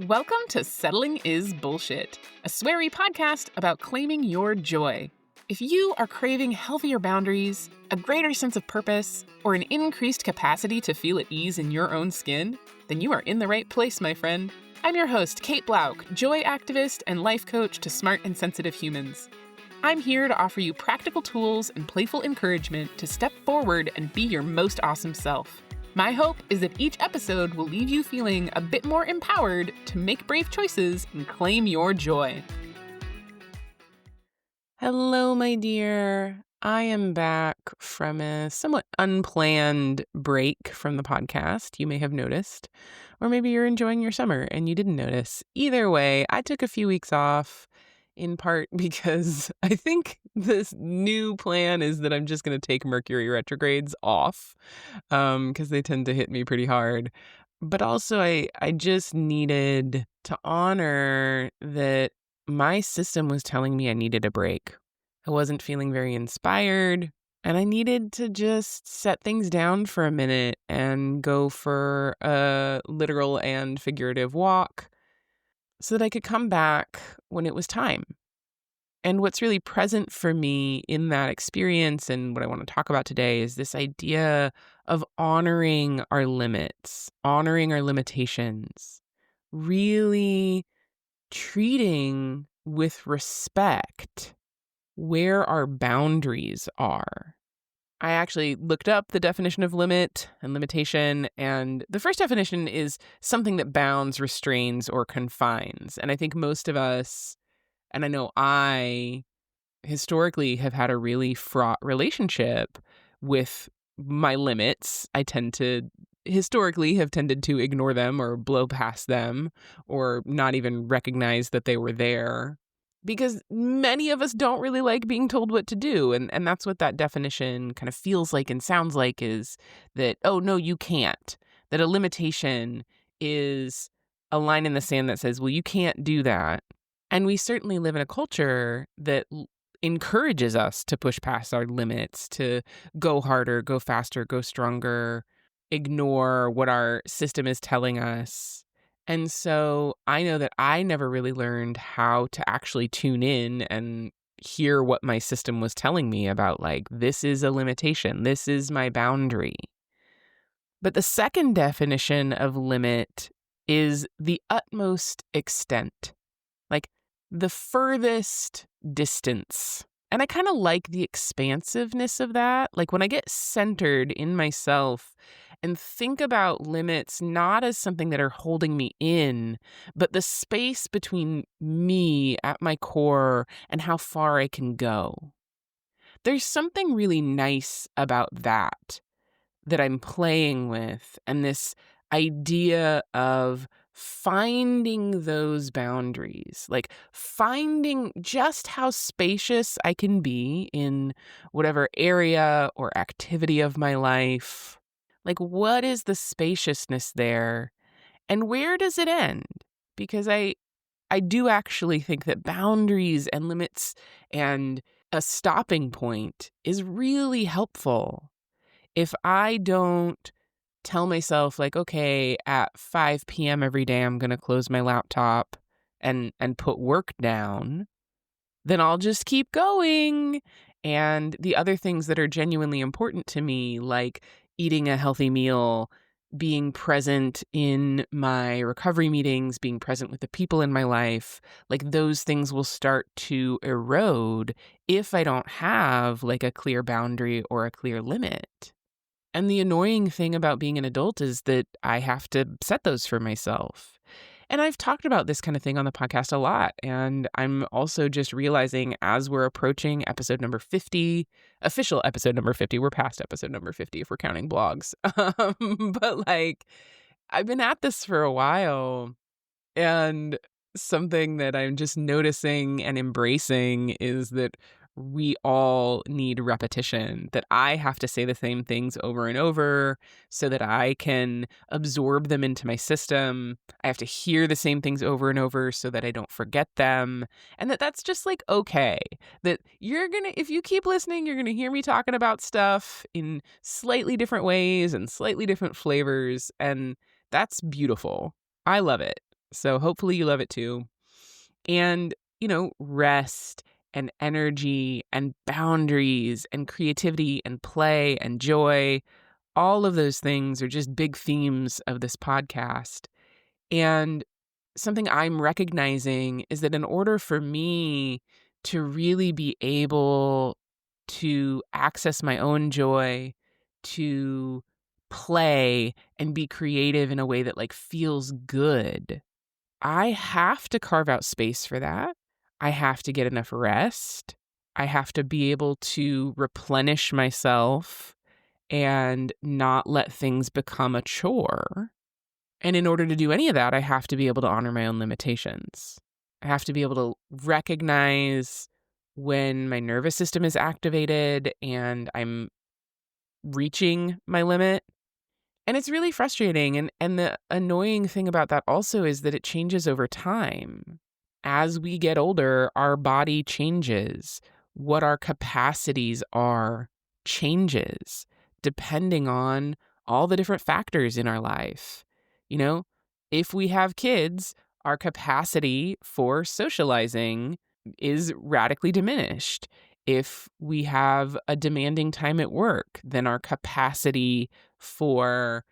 Welcome to Settling is Bullshit, a sweary podcast about claiming your joy. If you are craving healthier boundaries, a greater sense of purpose, or an increased capacity to feel at ease in your own skin, then you are in the right place, my friend. I'm your host, Kate Blauck, joy activist and life coach to smart and sensitive humans. I'm here to offer you practical tools and playful encouragement to step forward and be your most awesome self. My hope is that each episode will leave you feeling a bit more empowered to make brave choices and claim your joy. Hello, my dear. I am back from a somewhat unplanned break from the podcast, you may have noticed. Or maybe you're enjoying your summer and you didn't notice. Either way, I took a few weeks off, in part because I think this new plan is that I'm just going to take Mercury retrogrades off because they tend to hit me pretty hard. But also I just needed to honor that my system was telling me I needed a break. I wasn't feeling very inspired, and I needed to just set things down for a minute and go for a literal and figurative walk so that I could come back when it was time. And what's really present for me in that experience and what I want to talk about today is this idea of honoring our limits, honoring our limitations, really treating with respect where our boundaries are. I actually looked up the definition of limit and limitation, and the first definition is something that bounds, restrains, or confines. And I think most of us, and I know I historically have had a really fraught relationship with my limits. I historically have tended to ignore them or blow past them or not even recognize that they were there. Because many of us don't really like being told what to do. And that's what that definition kind of feels like and sounds like, is that, oh, no, you can't. That a limitation is a line in the sand that says, well, you can't do that. And we certainly live in a culture that encourages us to push past our limits, to go harder, go faster, go stronger, ignore what our system is telling us. And so I know that I never really learned how to actually tune in and hear what my system was telling me about, like, this is a limitation, this is my boundary. But the second definition of limit is the utmost extent, like the furthest distance. And I kind of like the expansiveness of that. Like when I get centered in myself and think about limits not as something that are holding me in, but the space between me at my core and how far I can go. There's something really nice about that I'm playing with, and this idea of finding those boundaries, like finding just how spacious I can be in whatever area or activity of my life. Like, what is the spaciousness there and where does it end? Because I do actually think that boundaries and limits and a stopping point is really helpful. If I don't tell myself, like, okay, at 5 p.m. every day, I'm going to close my laptop and put work down, then I'll just keep going. And the other things that are genuinely important to me, like eating a healthy meal, being present in my recovery meetings, being present with the people in my life, like those things will start to erode if I don't have like a clear boundary or a clear limit. And the annoying thing about being an adult is that I have to set those for myself. And I've talked about this kind of thing on the podcast a lot. And I'm also just realizing as we're approaching episode number 50, official episode number 50, we're past episode number 50 if we're counting blogs. But like, I've been at this for a while. And something that I'm just noticing and embracing is that we all need repetition, that I have to say the same things over and over so that I can absorb them into my system. I have to hear the same things over and over so that I don't forget them. And that's just like, okay, that if you keep listening, you're going to hear me talking about stuff in slightly different ways and slightly different flavors. And that's beautiful. I love it. So hopefully you love it too. And, rest and energy and boundaries and creativity and play and joy, all of those things are just big themes of this podcast. And something I'm recognizing is that in order for me to really be able to access my own joy, to play and be creative in a way that feels good, I have to carve out space for that. I have to get enough rest. I have to be able to replenish myself and not let things become a chore. And in order to do any of that, I have to be able to honor my own limitations. I have to be able to recognize when my nervous system is activated and I'm reaching my limit. And it's really frustrating. And the annoying thing about that also is that it changes over time. As we get older, our body changes. What our capacities are changes depending on all the different factors in our life. If we have kids, our capacity for socializing is radically diminished. If we have a demanding time at work, then our capacity for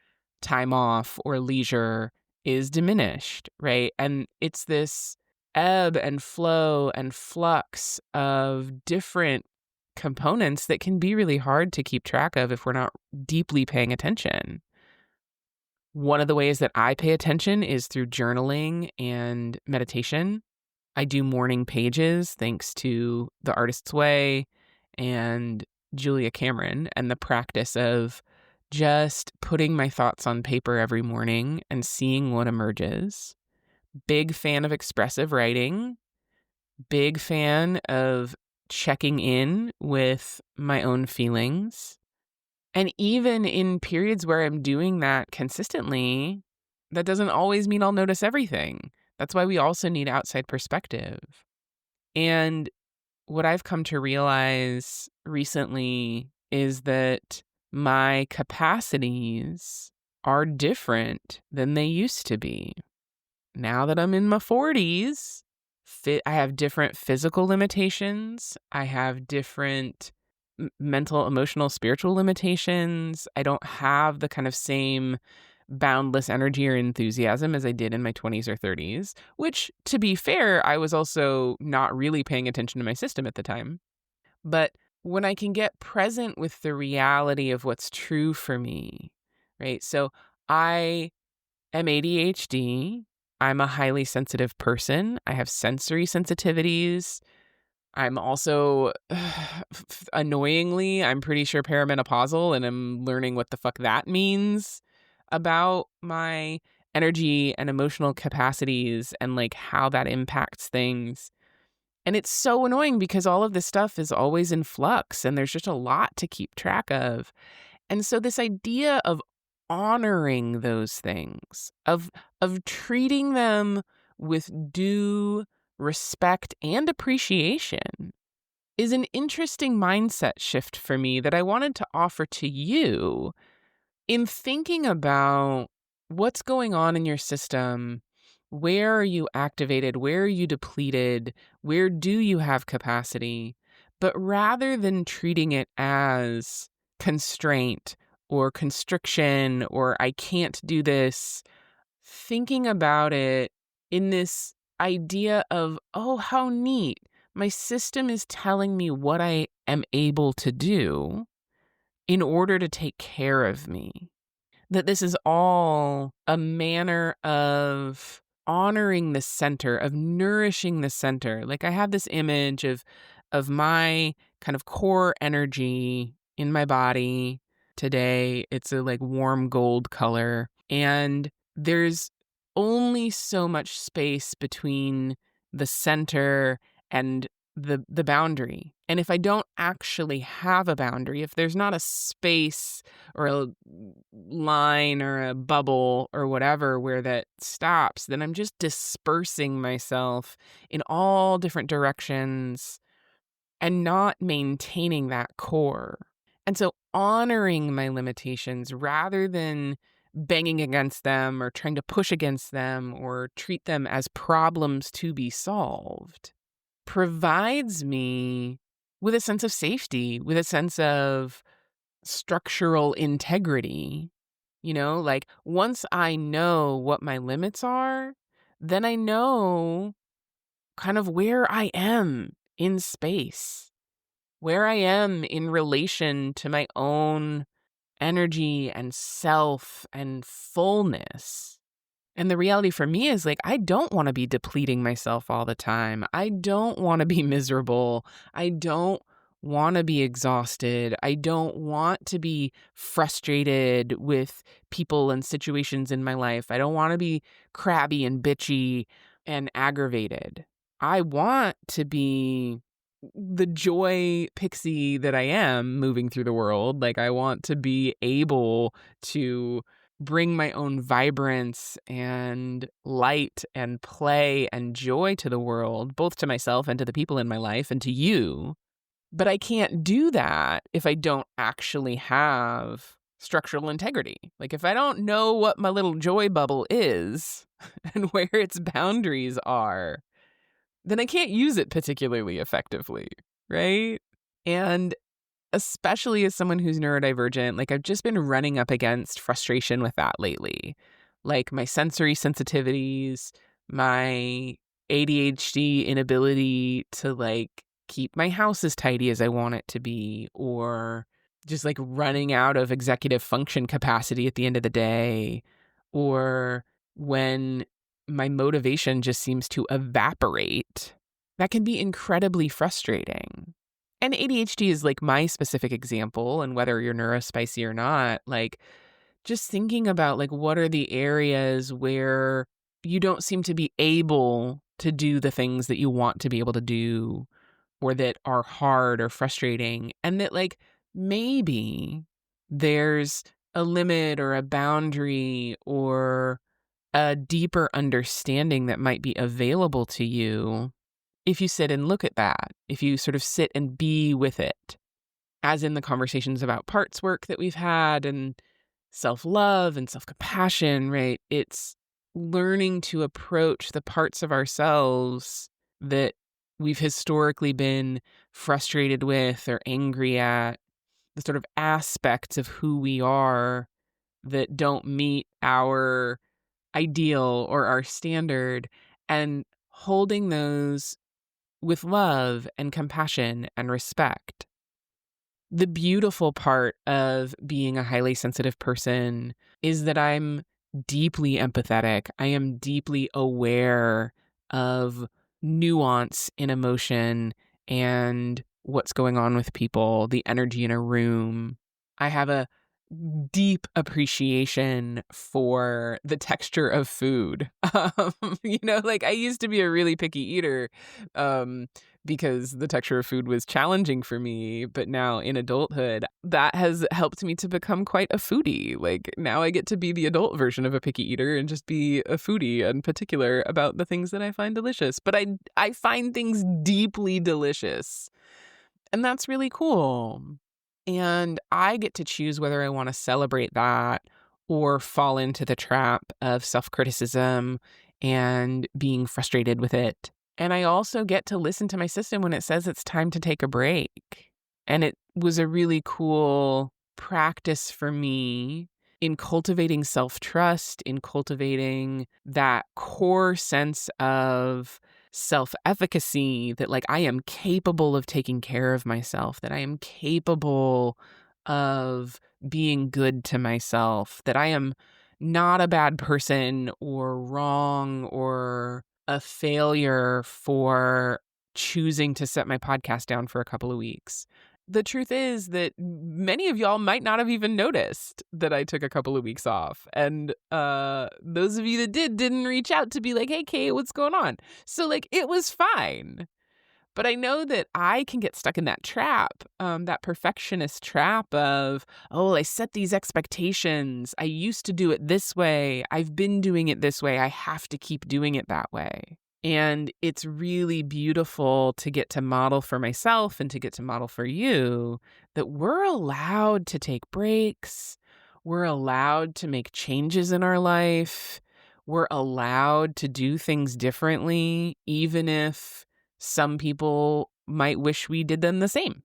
time off or leisure is diminished, right? And it's this ebb and flow and flux of different components that can be really hard to keep track of if we're not deeply paying attention. One of the ways that I pay attention is through journaling and meditation. I do morning pages thanks to The Artist's Way and Julia Cameron, and the practice of just putting my thoughts on paper every morning and seeing what emerges. Big fan of expressive writing. Big fan of checking in with my own feelings. And even in periods where I'm doing that consistently, that doesn't always mean I'll notice everything. That's why we also need outside perspective. And what I've come to realize recently is that my capacities are different than they used to be. Now that I'm in my 40s, I have different physical limitations. I have different mental, emotional, spiritual limitations. I don't have the kind of same boundless energy or enthusiasm as I did in my 20s or 30s, which, to be fair, I was also not really paying attention to my system at the time. But when I can get present with the reality of what's true for me, right? So I am ADHD. I'm a highly sensitive person. I have sensory sensitivities. I'm also, annoyingly, I'm pretty sure perimenopausal, and I'm learning what the fuck that means about my energy and emotional capacities and how that impacts things. And it's so annoying because all of this stuff is always in flux and there's just a lot to keep track of. And so this idea of honoring those things, of treating them with due respect and appreciation, is an interesting mindset shift for me that I wanted to offer to you in thinking about what's going on in your system. Where are you activated? Where are you depleted? Where do you have capacity? But rather than treating it as constraint or constriction or I can't do this, thinking about it in this idea of, oh, how neat. My system is telling me what I am able to do in order to take care of me. That this is all a manner of honoring the center, of nourishing the center. I have this image of my kind of core energy in my body today. It's a warm gold color. And there's only so much space between the center and the boundary. And if I don't actually have a boundary, if there's not a space or a line or a bubble or whatever where that stops, then I'm just dispersing myself in all different directions and not maintaining that core. And so honoring my limitations rather than banging against them or trying to push against them or treat them as problems to be solved provides me with a sense of safety, with a sense of structural integrity. Like once I know what my limits are, then I know kind of where I am in space, where I am in relation to my own energy and self and fullness. And the reality for me is like, I don't want to be depleting myself all the time. I don't want to be miserable. I don't want to be exhausted. I don't want to be frustrated with people and situations in my life. I don't want to be crabby and bitchy and aggravated. I want to be the joy pixie that I am moving through the world. Like, I want to be able to bring my own vibrance and light and play and joy to the world, both to myself and to the people in my life and to you. But I can't do that if I don't actually have structural integrity. Like, if I don't know what my little joy bubble is and where its boundaries are, then I can't use it particularly effectively, right? And especially as someone who's neurodivergent, like I've just been running up against frustration with that lately. Like my sensory sensitivities, my ADHD inability to like keep my house as tidy as I want it to be, or just like running out of executive function capacity at the end of the day, or when my motivation just seems to evaporate. That can be incredibly frustrating. And ADHD is like my specific example, and whether you're neurospicy or not, like just thinking about like what are the areas where you don't seem to be able to do the things that you want to be able to do, or that are hard or frustrating, and that like maybe there's a limit or a boundary or a deeper understanding that might be available to you if you sit and look at that, if you sort of sit and be with it, as in the conversations about parts work that we've had and self-love and self-compassion, right? It's learning to approach the parts of ourselves that we've historically been frustrated with or angry at, the sort of aspects of who we are that don't meet our ideal or our standard, and holding those with love and compassion and respect. The beautiful part of being a highly sensitive person is that I'm deeply empathetic. I am deeply aware of nuance in emotion and what's going on with people, the energy in a room. I have a deep appreciation for the texture of food. Like I used to be a really picky eater because the texture of food was challenging for me. But now in adulthood, that has helped me to become quite a foodie. Like now I get to be the adult version of a picky eater and just be a foodie and particular about the things that I find delicious. But I find things deeply delicious. And that's really cool. And I get to choose whether I want to celebrate that or fall into the trap of self-criticism and being frustrated with it. And I also get to listen to my system when it says it's time to take a break. And it was a really cool practice for me in cultivating self-trust, in cultivating that core sense of self-efficacy, that like I am capable of taking care of myself, that I am capable of being good to myself, that I am not a bad person or wrong or a failure for choosing to set my podcast down for a couple of weeks. The truth is that many of y'all might not have even noticed that I took a couple of weeks off. And those of you that didn't reach out to be like, hey, Kate, what's going on? So like, it was fine. But I know that I can get stuck in that trap, that perfectionist trap of, oh, I set these expectations. I used to do it this way. I've been doing it this way. I have to keep doing it that way. And it's really beautiful to get to model for myself and to get to model for you that we're allowed to take breaks. we're allowed to make changes in our life. We're allowed to do things differently, even if some people might wish we did them the same.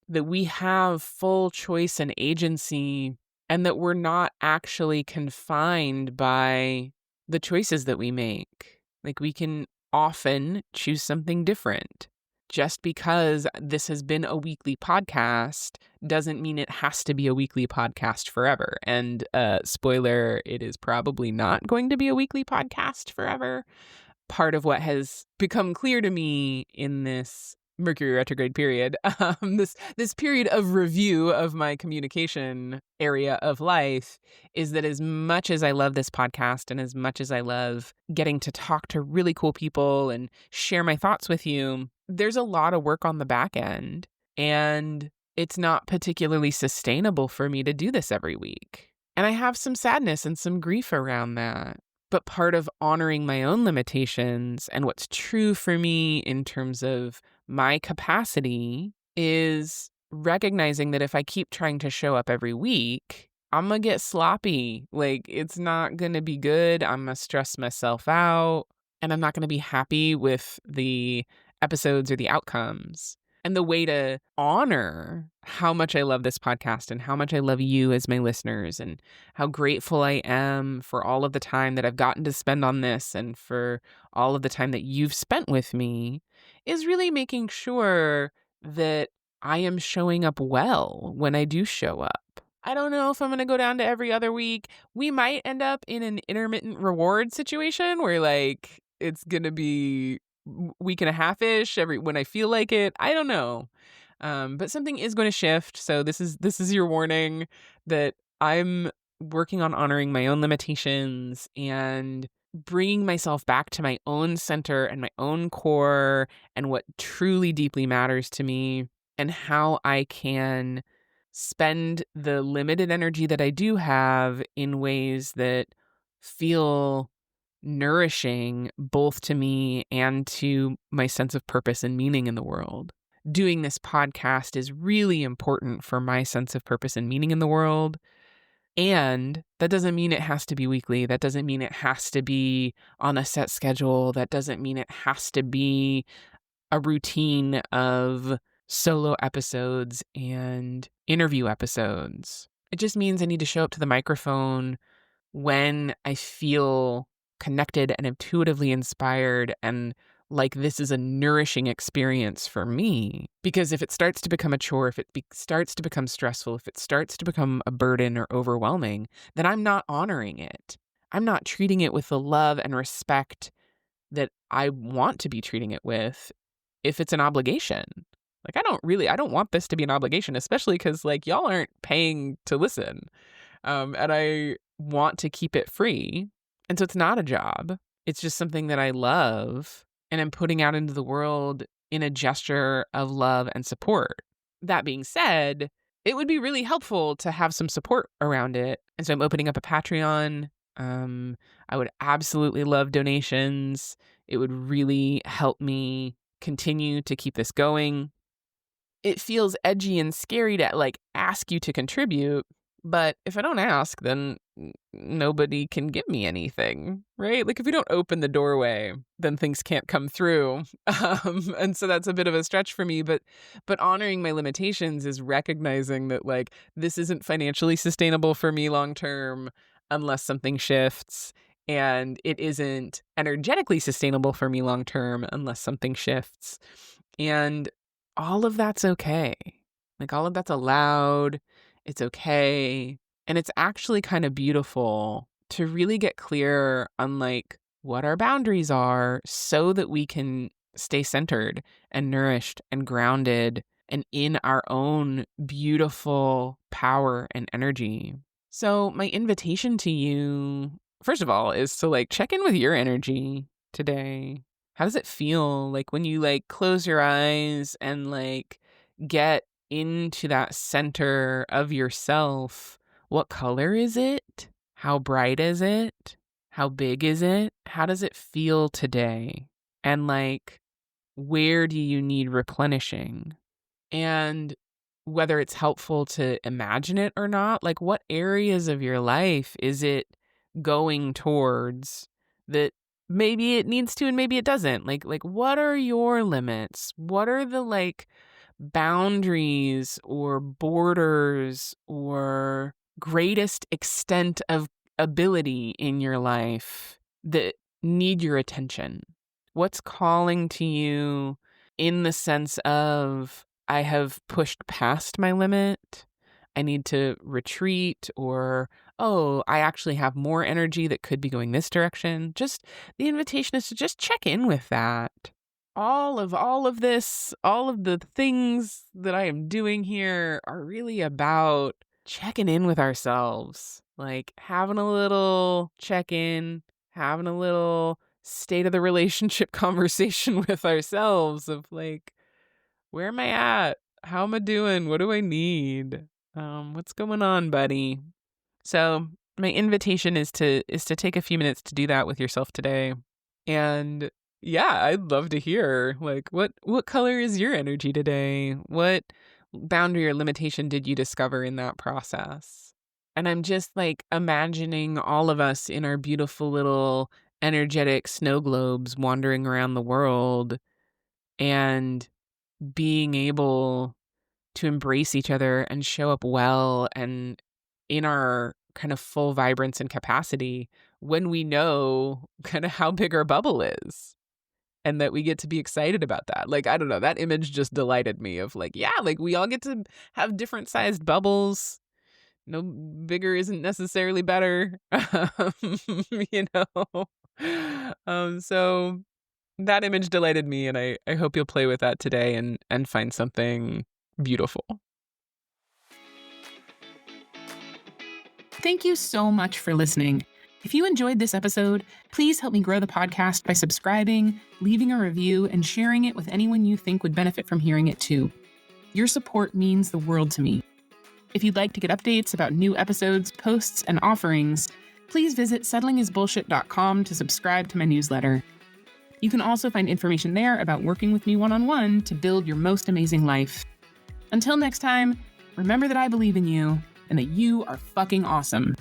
That we have full choice and agency, and that we're not actually confined by the choices that we make. Like, we can often choose something different. Just because this has been a weekly podcast doesn't mean it has to be a weekly podcast forever. And spoiler, it is probably not going to be a weekly podcast forever. Part of what has become clear to me in this Mercury retrograde period, this period of review of my communication area of life, is that as much as I love this podcast and as much as I love getting to talk to really cool people and share my thoughts with you, there's a lot of work on the back end, and it's not particularly sustainable for me to do this every week. And I have some sadness and some grief around that. But part of honoring my own limitations and what's true for me in terms of my capacity is recognizing that if I keep trying to show up every week, I'm going to get sloppy. Like, it's not going to be good. I'm going to stress myself out, and I'm not going to be happy with the episodes or the outcomes. And the way to honor how much I love this podcast and how much I love you as my listeners and how grateful I am for all of the time that I've gotten to spend on this and for all of the time that you've spent with me is really making sure that I am showing up well when I do show up. I don't know if I'm going to go down to every other week. We might end up in an intermittent reward situation where, like, it's going to be week and a half-ish when I feel like it. I don't know. But something is going to shift. So this is your warning that I'm working on honoring my own limitations and bringing myself back to my own center and my own core and what truly deeply matters to me and how I can spend the limited energy that I do have in ways that feel nourishing both to me and to my sense of purpose and meaning in the world. Doing this podcast is really important for my sense of purpose and meaning in the world. And that doesn't mean it has to be weekly. That doesn't mean it has to be on a set schedule. That doesn't mean it has to be a routine of solo episodes and interview episodes. It just means I need to show up to the microphone when I feel connected and intuitively inspired and like this is a nourishing experience for me. Because if it starts to become a chore, if it starts to become stressful, if it starts to become a burden or overwhelming, then I'm not honoring it. I'm not treating it with the love and respect that I want to be treating it with if it's an obligation. Like, I don't want this to be an obligation, especially because, like, y'all aren't paying to listen. And I want to keep it free. And so it's not a job. It's just something that I love and I'm putting out into the world in a gesture of love and support. That being said, it would be really helpful to have some support around it. And so I'm opening up a Patreon. I would absolutely love donations. It would really help me continue to keep this going. It feels edgy and scary to like ask you to contribute, but if I don't ask, then nobody can give me anything, right? Like if we don't open the doorway, then things can't come through. And so that's a bit of a stretch for me, but honoring my limitations is recognizing that like this isn't financially sustainable for me long term unless something shifts, and it isn't energetically sustainable for me long term unless something shifts. And all of that's okay. Like all of that's allowed. It's okay. And it's actually kind of beautiful to really get clear on like what our boundaries are so that we can stay centered and nourished and grounded and in our own beautiful power and energy. So my invitation to you, first of all, is to like check in with your energy today. How does it feel like when you like close your eyes and like get into that center of yourself? What color is it? How bright is it? How big is it? How does it feel today? And like, where do you need replenishing? And whether it's helpful to imagine it or not, like what areas of your life is it going towards that maybe it needs to and maybe it doesn't? Like what are your limits? What are the like boundaries or borders or greatest extent of ability in your life that need your attention? What's calling to you in the sense of, I have pushed past my limit, I need to retreat, or, oh, I actually have more energy that could be going this direction? Just the invitation is to just check in with that. All of this, all of the things that I am doing here are really about checking in with ourselves, like having a little check-in, having a little state of the relationship conversation with ourselves of like, where am I at? How am I doing? What do I need? What's going on, buddy? So my invitation is to take a few minutes to do that with yourself today. And yeah, I'd love to hear like what color is your energy today? What boundary or limitation did you discover in that process? And I'm just like imagining all of us in our beautiful little energetic snow globes wandering around the world and being able to embrace each other and show up well and in our kind of full vibrance and capacity when we know kind of how big our bubble is and that we get to be excited about that. Like, I don't know, that image just delighted me of like, yeah, like we all get to have different sized bubbles. No, bigger isn't necessarily better. You know? So that image delighted me, and I hope you'll play with that today and find something beautiful. Thank you so much for listening. If you enjoyed this episode, please help me grow the podcast by subscribing, leaving a review, and sharing it with anyone you think would benefit from hearing it too. Your support means the world to me. If you'd like to get updates about new episodes, posts, and offerings, please visit settlingisbullshit.com to subscribe to my newsletter. You can also find information there about working with me one-on-one to build your most amazing life. Until next time, remember that I believe in you and that you are fucking awesome.